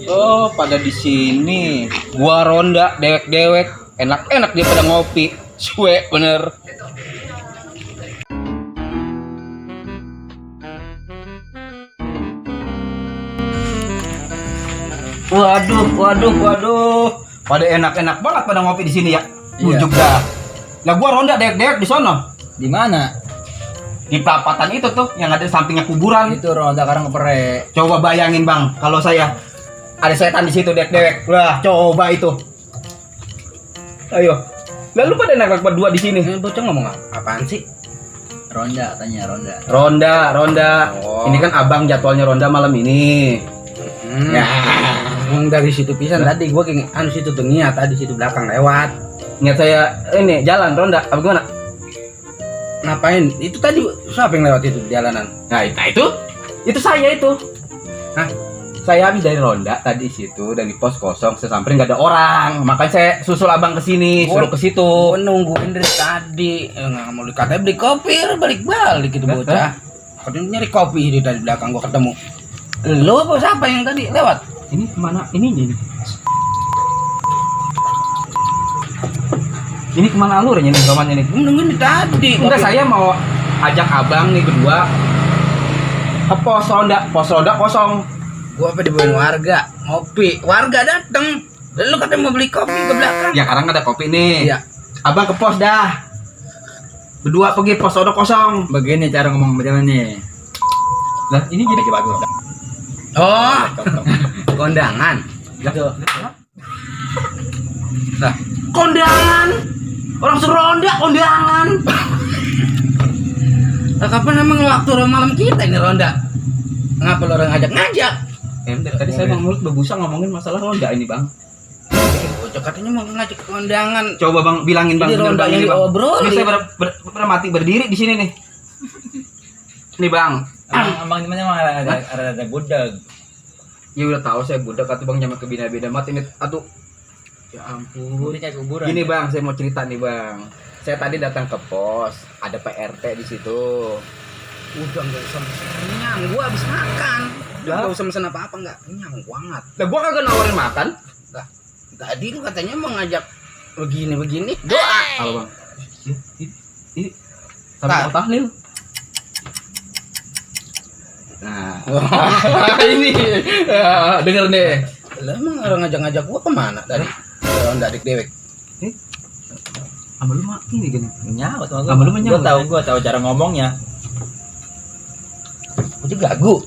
Oh, pada di sini. Gua ronda dewek-dewek, enak-enak dia pada ngopi. Suwe bener. Waduh. Pada enak-enak banget pada ngopi di sini ya. Iya. Bujuk dah. Lah gua ronda dewek-dewek di sono. Di mana? Di perapatan itu tuh yang ada di sampingnya kuburan. Itu Ronda Karangkepere. Coba bayangin bang, kalau saya ada setan di situ dewek-dewek. Wah, coba itu. Ayo. Lalu pada enak berdua di sini. Ini bocah ngomong apaan sih? Ronda katanya Ronda. Ronda. Oh. Ini kan abang jadwalnya ronda malam ini. Ya, dari situ pisan tadi gua situ tuh niat tadi situ belakang lewat. Niat saya ini jalan ronda apa gimana? Ngapain? Itu tadi siapa yang lewat itu di jalanan? Nah itu saya itu. Hah? Saya habis dari ronda tadi situ dari pos kosong, saya samperin nggak ada orang, makanya saya susul abang ke sini, suruh ke situ. Gua nungguin dari tadi. Nggak mau dikatanya beli kopi, balik-balik gitu bocah. Katanya nyari kopi di tadi belakang gua ketemu. Lu apa siapa yang tadi lewat? Ini kemana? Ini. Ini kemana alurnya nih romannya nih? Gua nungguin di tadi. Enggak, saya mau ajak abang nih berdua ke pos ronda kosong. Gua apa dibawain warga ngopi, warga dateng. Lalu katanya mau beli kopi ke belakang. Ya sekarang ada kopi nih. Iya. Abang ke pos dah. Berdua pergi pos ronda kosong. Begini cara ngomong macam ini. Lah ini jadi bagus. Oh, kondangan. Nah, kondangan. Orang suruh ronda kondangan. Nah, kapan emang waktu malam kita ini ronda? Ngapa lo orang ngajak? Tadi saya bang mulut berbusa ngomongin masalah ronda ini bang. Bocah katanya mau ngajak kondangan. Coba bang bilangin bang. Jadi ronda ini yang bang. diobrolin. Ini saya pernah mati berdiri di sini nih. Nih bang. Abang di mana ada budak. Ya udah tahu saya budak atau bang nyampe ke bina-bina mati nih. Aduh. Ya ampun. Gini bang, saya mau cerita nih bang. Saya tadi datang ke pos, ada PRT di situ. Udah nggak usah kenyang, gua habis makan. Udah nggak usah mesen apa-apa, nggak kenyang banget. Lah gua kagak nawarin makan. Lah, tadi lu katanya mau ngajak begini doa. Halo bang. Ini sampai mau tahlil. Nah, ini denger nih. Lah emang orang ngajak gua kemana tadi? Ronda dewek. Sama lu mah ini gini. Menyawat sama Sama lu menyawat. Gua tahu cara ngomongnya. Gua juga gagu.